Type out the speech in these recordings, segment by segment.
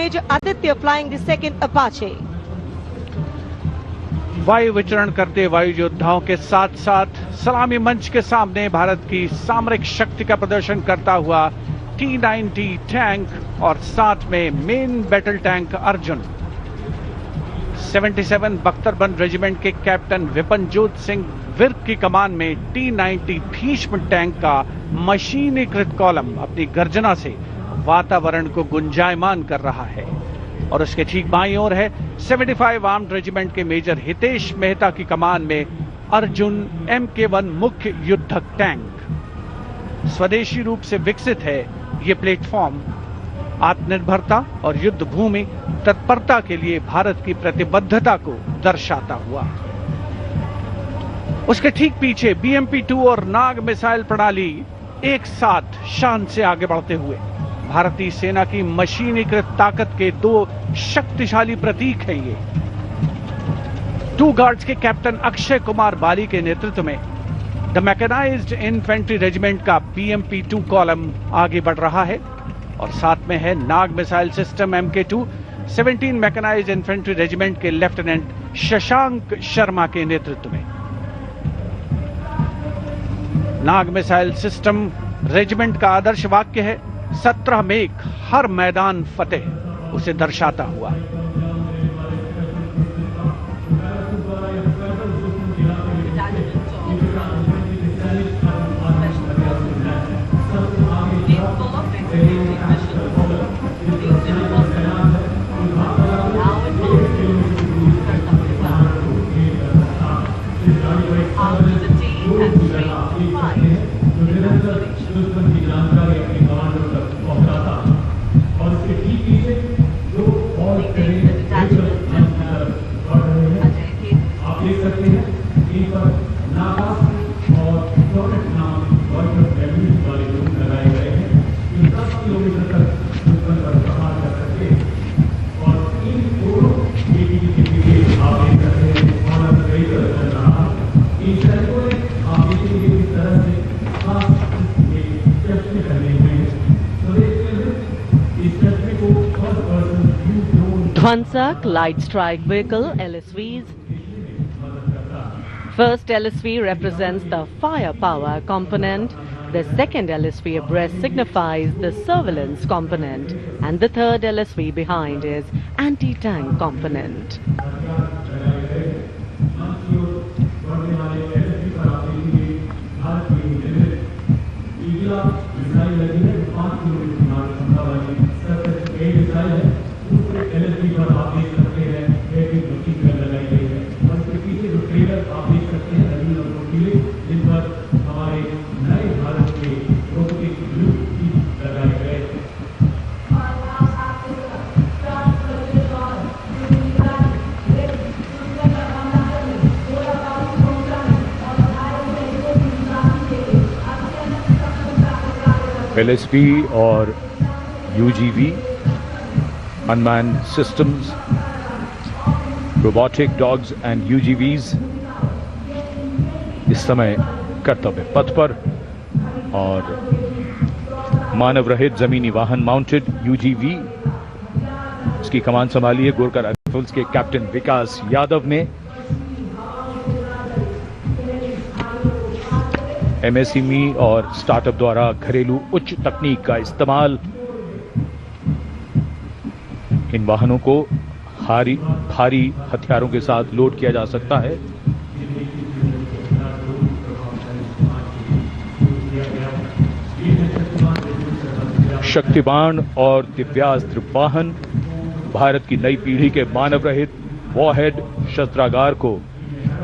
Major Aditya flying the second Apache. वायु विचरण करते वायु योद्धाओं के साथ साथ सलामी मंच के सामने भारत की सामरिक शक्ति का प्रदर्शन करता हुआ T-90 टैंक और साथ में मेन बैटल टैंक अर्जुन। 77 बख्तरबंद रेजिमेंट के कैप्टन विपनजोत सिंह विर्क की कमान में T-90 भीष्म टैंक का मशीनीकृत कॉलम अपनी गर्जना से वातावरण को गुंजायमान कर रहा है और उसके ठीक बाईं ओर है 75 आर्म्ड रेजिमेंट के मेजर हितेश मेहता की कमान में अर्जुन MK1 मुख्य युद्धक टैंक। स्वदेशी रूप से विकसित है ये प्लेटफॉर्म आत्मनिर्भरता और युद्ध भूमि तत्परता के लिए भारत की प्रतिबद्धता को दर्शाता हुआ। उसके ठीक पीछे BMP-2 और नाग मिसाइल प्रणाली एक साथ शान से आगे बढ़ते हुए भारतीय सेना की मशीनीकृत ताकत के दो शक्तिशाली प्रतीक हैं ये। 2 गार्ड्स के कैप्टन अक्षय कुमार बाली के नेतृत्व में द मैकेनाइज्ड इन्फेंट्री रेजिमेंट का BMP-2 कॉलम आगे बढ़ रहा है और साथ में है Nag missile system MK2 17 mechanised infantry regiment के लेफ्टिनेंट शशांक शर्मा के नेतृत्व में। नाग मिसाइल सिस्टम रेजिमेंट का आदर्श वाक्य है 17 मेघ हर मैदान फतेह, उसे दर्शाता हुआ। Dwansak Light Strike Vehicle LSVs. First LSV represents the firepower component, the second LSV abreast signifies the surveillance component, and the third LSV behind is anti-tank component. LSV और UGV, unmanned systems, robotic dogs and UGVs इस समय कर्तव्य पथ पर और मानव रहित जमीनी वाहन माउंटेड UGV इसकी कमान संभाली है गोरखा राइफल्स के कैप्टन विकास यादव ने। MSME और स्टार्टअप द्वारा घरेलू उच्च तकनीक का इस्तेमाल इन वाहनों को भारी हथियारों के साथ लोड किया जा सकता है। शक्तिबाण और दिव्यास्त्र वाहन भारत की नई पीढ़ी के मानव रहित वॉरहेड शस्त्रागार को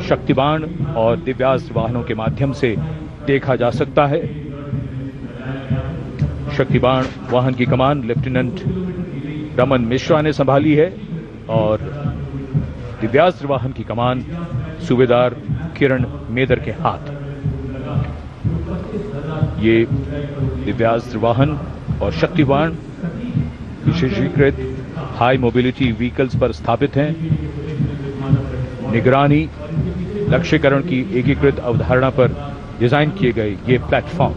शक्तिबाण और दिव्यास्त्र वाहनों के माध्यम से देखा जा सकता है। शक्तिबाण वाहन की कमान लेफ्टिनेंट रमन मिश्रा ने संभाली है और दिव्यास्त्र वाहन की कमान सूबेदार किरण मेदर के हाथ। ये दिव्यास्त्र वाहन और शक्तिबाण विशेषीकृत हाई मोबिलिटी व्हीकल्स पर स्थापित हैं। निगरानी लक्ष्यकरण की एकीकृत अवधारणा पर डिजाइन किए गए ये platform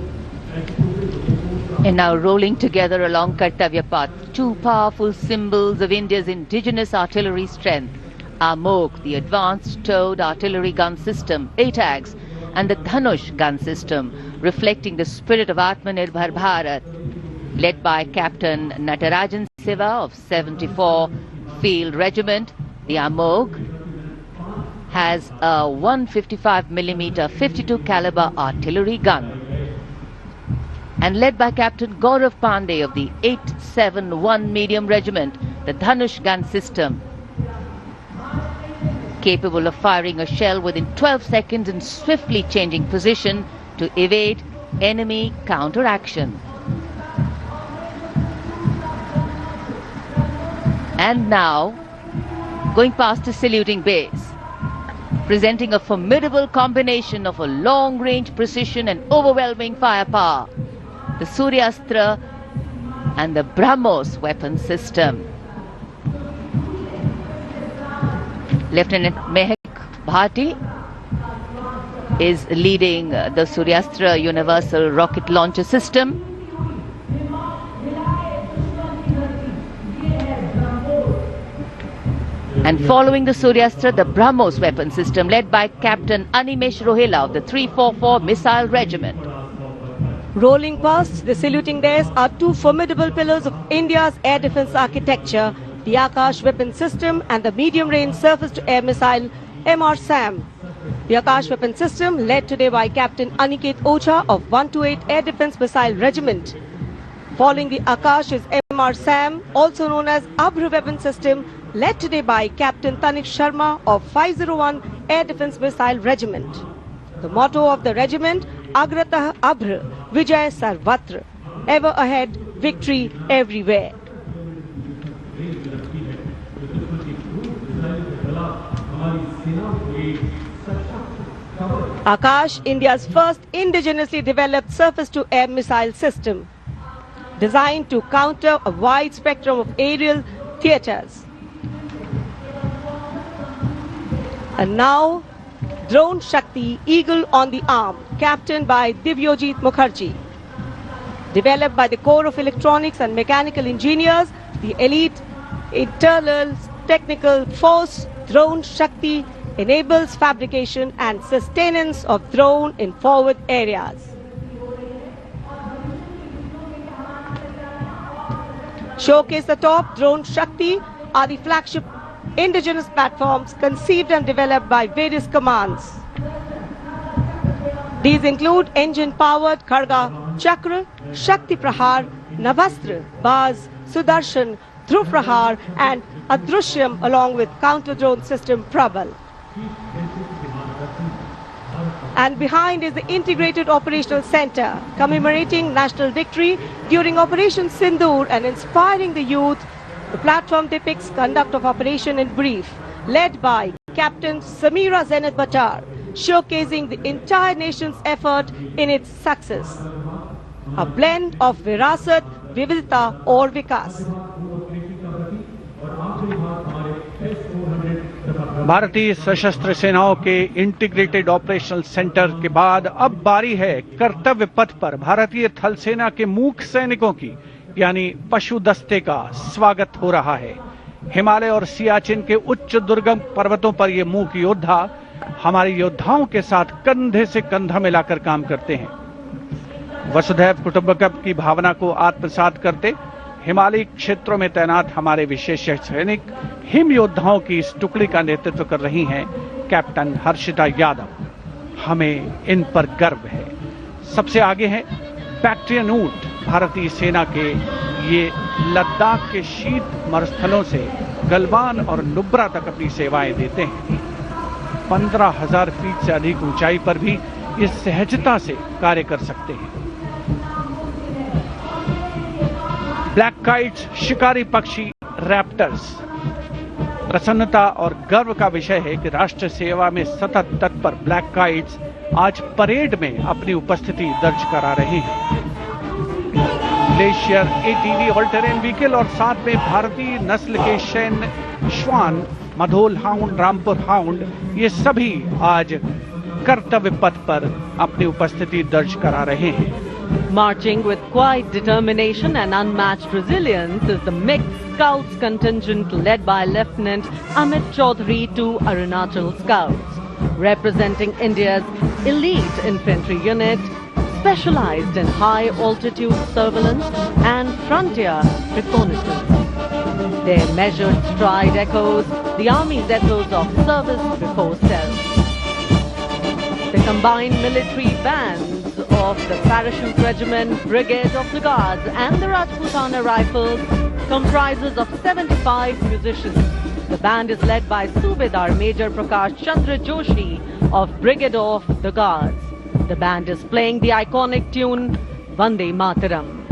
And now rolling together along Kartavya Path, two powerful symbols of India's indigenous artillery strength. AMOG, the Advanced Towed Artillery Gun System, ATAGS, and the Dhanush gun system, reflecting the spirit of Atmanirbhar Bharat. Led by Captain Natarajan Siva of 74 Field Regiment, the AMOG has a 155mm 52 caliber artillery gun. And led by Captain Gaurav Pandey of the 871 Medium Regiment, the Dhanush gun system, capable of firing a shell within 12 seconds and swiftly changing position to evade enemy counteraction. And now, going past the saluting base, presenting a formidable combination of a long-range precision and overwhelming firepower, the Suryastra and the BrahMos weapon system. Lieutenant Mehak Bhati is leading the Suryastra Universal Rocket Launcher System. And following the Suryastra, the BrahMos weapon system led by Captain Animesh Rohela of the 344 Missile Regiment. Rolling past the saluting days are two formidable pillars of India's air defense architecture, the Akash weapon system and the medium-range surface-to-air missile MR-SAM. The Akash weapon system led today by Captain Aniket Ocha of 128 Air Defense Missile Regiment. Following the Akash is MR-SAM, also known as Abhr weapon system, led today by Captain Tanik Sharma of 501 Air Defense Missile Regiment. The motto of the regiment, Agratah Abhr, Vijay Sarvatra, ever ahead, victory everywhere. Akash, India's first indigenously developed surface-to-air missile system, designed to counter a wide spectrum of aerial theatres. And now, Drone Shakti Eagle on the Arm, captained by Divyojit Mukherjee. Developed by the Corps of Electronics and Mechanical Engineers, the elite internal technical force, Drone Shakti enables fabrication and sustenance of drone in forward areas. Showcase the top, Drone Shakti are the flagship indigenous platforms conceived and developed by various commands. These include engine-powered Kharga Chakra, Shakti Prahar, Navastra, Baz, Sudarshan, Dhruv Prahar and Adrushyam along with counter-drone system Prabal. And behind is the Integrated Operational Center, commemorating national victory during Operation Sindoor and inspiring the youth. The platform depicts conduct of operation in brief, led by Captain Samira Zenat Batar, showcasing the entire nation's effort in its success. A blend of Virasat, Vividta or Vikas. भारतीय सशस्त्र सेनाओं के integrated operational centre के बाद अब बारी है कर्तव्य पथ पर भारतीय थल सेना के मूक सैनिकों की, यानी पशु दस्ते का स्वागत हो रहा है। हिमालय और सियाचिन के उच्च दुर्गम पर्वतों पर ये मूक योद्धा हमारे योद्धाओं के साथ कंधे से कंधा मिलाकर काम करते हैं। वसुधैव कुटुंबकम की भावना को आत्मसात करते हिमालयी क्षेत्रों में तैनात हमारे विशेष सैनिक हिम योद्धाओं की इस टुकड़ी का नेतृत्व कर रही हैं कैप्टन हर्षिता यादव। हमें इन पर गर्व है। सबसे आगे हैं बैक्ट्रियन ऊंट, भारतीय सेना के ये लद्दाख के शीत मरुस्थलों से गलवान और नुब्रा तक अपनी सेवाएं देते हैं। 15,000 फीट से अधिक ऊंचाई पर भी ये सहजता से कार्य कर सकते हैं। ब्लैक काइट्स, शिकारी पक्षी रैप्टर्स। प्रसन्नता और गर्व का विषय है कि राष्ट्र सेवा में सतत तत्पर ब्लैक काइट्स आज परेड में अपनी उपस्थिति दर्ज करा रहे हैं। Glacier, ATV, all terrain vehicle और साथ में भारतीय नस्ल के शैन श्वान, मधोल हाउंड, रामपुर हाउंड, ये सभी आज कर्तव्य पथ पर अपनी उपस्थिति दर्ज करा रहे हैं। Marching with quiet determination and unmatched resilience is the mixed Scouts contingent led by Lieutenant Amit Chaudhary to Arunachal Scouts, representing India's elite infantry unit, specialized in high-altitude surveillance and frontier reconnaissance. Their measured stride echoes the Army's ethos of service before self. The combined military bands of the Parachute Regiment, Brigade of the Guards and the Rajputana Rifles comprises of 75 musicians. The band is led by Subedar Major Prakash Chandra Joshi of Brigade of the Guards. The band is playing the iconic tune Vande Mataram.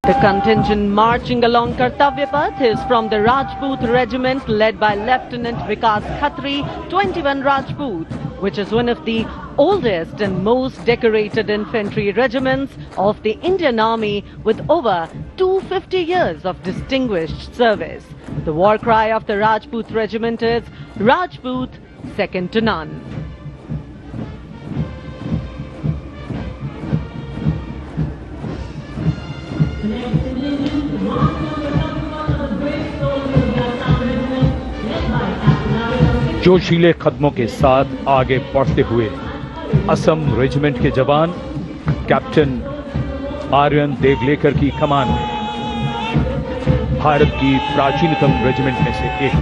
The contingent marching along Kartavya Path is from the Rajput Regiment led by Lieutenant Vikas Khatri, 21 Rajput, which is one of the oldest and most decorated infantry regiments of the Indian Army with over 250 years of distinguished service. The war cry of the Rajput Regiment is Rajput, second to none. जोशीले कदमों के साथ आगे बढ़ते हुए Assam regiment के जवान captain Aryan देगलेकर की कमान में भारत की प्राचीनतम रेजिमेंट में से एक।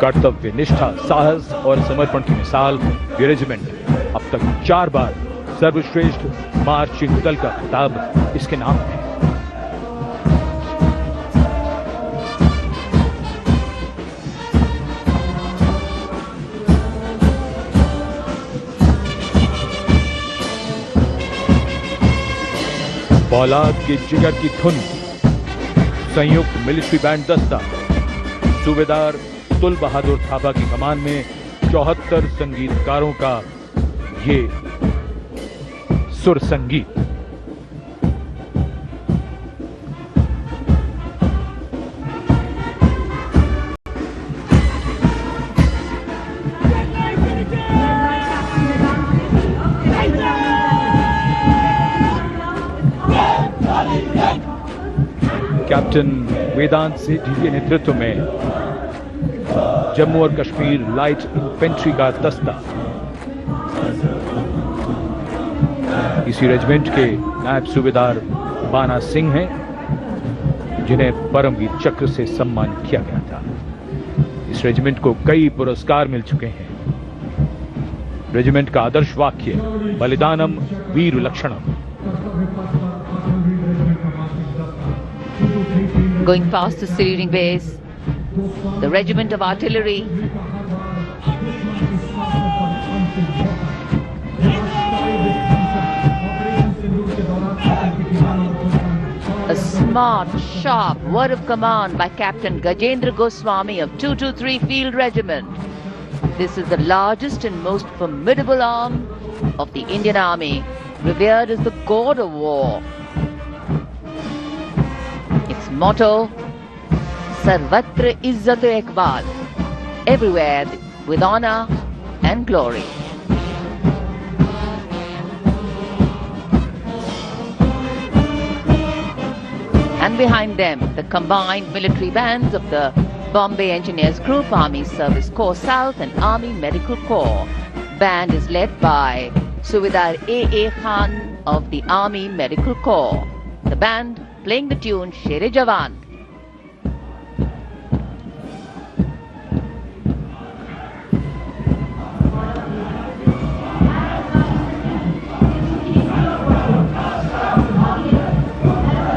कर्तव्य निष्ठा, साहस और समर्पण की मिसाल ये रेजिमेंट अब तक 4 बार सर्वश्रेष्ठ मार्चिंग दल का खिताब इसके नाम है। फौलाद के जिगर की धुन, संयुक्त मिलिट्री बैंड दस्ता, सूबेदार तुल बहादुर थापा की कमान में 74 संगीतकारों का ये सुर संगीत। कैप्टन वेदांत सेठी के नेतृत्व में जम्मू और कश्मीर लाइट इन्फेंट्री का दस्ता इसी रेजिमेंट के नायब सूबेदार बाना सिंह हैं, जिन्हें परमवीर चक्र से सम्मानित किया गया था। इस रेजिमेंट को कई पुरस्कार मिल चुके हैं। रेजिमेंट का आदर्श वाक्य बलिदानम वीर लक्षणम। Going past the saluting base, the regiment of artillery a smart, sharp word of command by Captain Gajendra Goswami of 223 Field Regiment. This is the largest and most formidable arm of the Indian Army, revered as the god of war. Its motto, Sarvatra Izzat Iqbal, everywhere with honor and glory. And behind them, the combined military bands of the Bombay Engineers Group, Army Service Corps South and Army Medical Corps. Band is led by Subedar A.A. Khan of the Army Medical Corps. The band playing the tune Sher-e Jawan.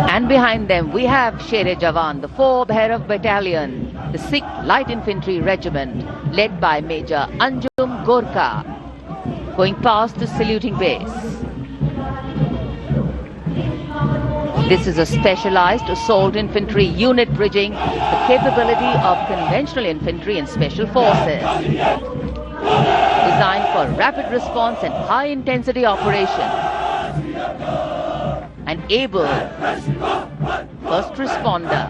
And behind them we have Sher-e Jawan, the 4th Bhairav Battalion, the 6th Light Infantry Regiment, led by Major Anjum Gorkha, going past the saluting base. This is a specialized assault infantry unit bridging the capability of conventional infantry and special forces. Designed for rapid response and high intensity operations. an able first responder.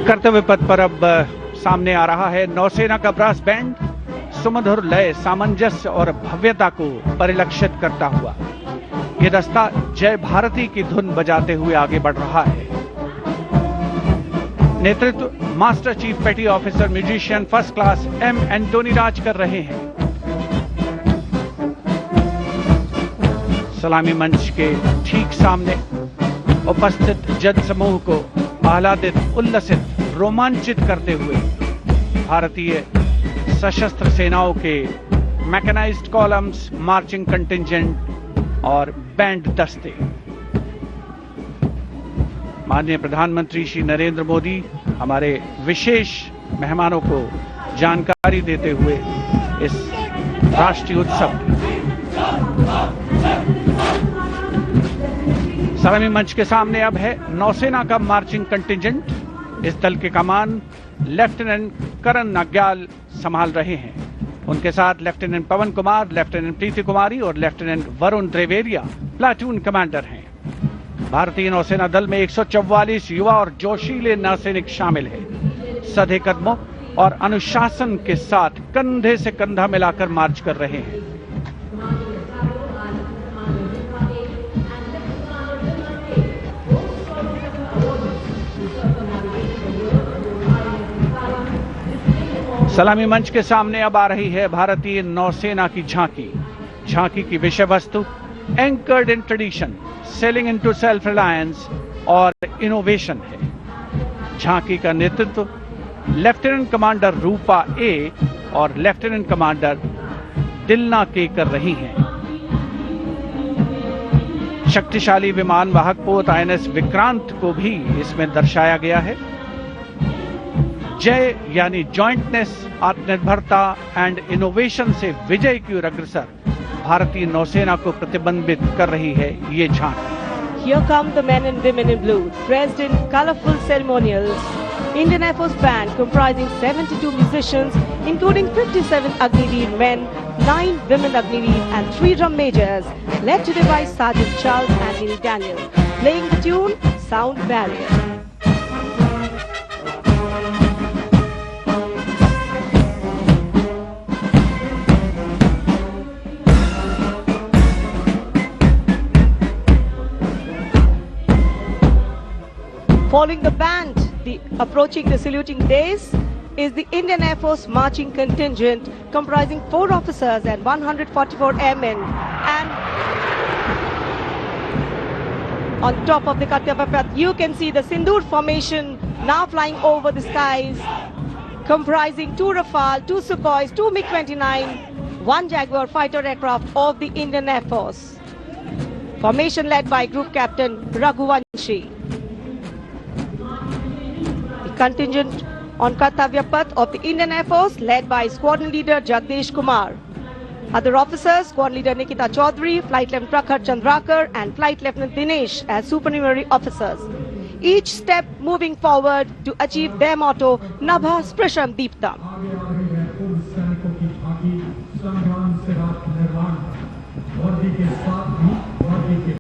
कर्तव्य पथ पर अब सामने आ रहा है नौसेना का brass band, सुमधुर लय, सामंजस्य और भव्यता को परिलक्षित करता हुआ ये दस्ता जय भारती की धुन बजाते हुए आगे बढ़ रहा है। नेतृत्व master chief petty officer musician first class M Antony Raj कर रहे हैं। सलामी मंच के ठीक सामने उपस्थित जन समूह को आह्लादित, उल्लसित, रोमांचित करते हुए भारतीय सशस्त्र सेनाओं के मैकेनाइज्ड कॉलम्स, मार्चिंग कंटिंजेंट और बैंड दस्ते। माननीय प्रधानमंत्री श्री नरेंद्र मोदी हमारे विशेष मेहमानों को जानकारी देते हुए इस राष्ट्रीय उत्सव सलामी मंच के सामने अब है नौसेना का मार्चिंग कंटिंजेंट। इस दल के कमान लेफ्टिनेंट करण नाग्याल संभाल रहे हैं। उनके साथ लेफ्टिनेंट पवन कुमार, लेफ्टिनेंट प्रीति कुमारी और लेफ्टिनेंट वरुण द्विवेदिया प्लाटून कमांडर हैं। भारतीय नौसेना दल में 144 युवा और जोशीले नौसैनिक शामिल हैं। सधे कदमों और अनुशासन के साथ कंधे से कंधा मिलाकर मार्च कर रहे हैं। सलामी मंच के सामने अब आ रही है भारतीय नौसेना की झांकी। झांकी की विषय वस्तु anchored in tradition, sailing into self reliance और इनोवेशन है। झांकी का नेतृत्व लेफ्टिनेंट कमांडर रूपा ए और लेफ्टिनेंट कमांडर दिलना के कर रही हैं। शक्तिशाली विमान वाहक पोत INS विक्रांत को भी इसमें दर्शाया गया है। जय यानी जॉइंटनेस, आत्मनिर्भरता एंड इनोवेशन से विजय की ओर अग्रसर भारतीय नौसेना को प्रतिबिंबित कर रही है ये झांकी। Here come the men and women in blue, dressed in colorful ceremonials. Indian Air Force band comprising 72 musicians, including 57 Agniveer men, 9 women Agniveer and 3 drum majors, led today by Sergeant Charles and Neil Daniel, playing the tune Sound Barrier. Following the band, approaching the saluting days is the Indian Air Force marching contingent comprising 4 officers and 144 airmen. And on top of the Kartavya Path, you can see the Sindoor formation now flying over the skies, comprising 2 Rafale, 2 Sukhois, 2 MiG-29, 1 Jaguar fighter aircraft of the Indian Air Force. Formation led by Group Captain Raghuvanshi. Contingent on Kartavya Path of the Indian Air Force led by Squadron Leader Jagdish Kumar. Other officers, Squadron Leader Nikita Chaudhary, Flight Lieutenant Prakhar Chandrakar and Flight Lieutenant Dinesh as supernumerary officers. Each step moving forward to achieve their motto, Nabha Sprisham Deeptam. संग्राम से रात निर्वाण वर्दी के साथ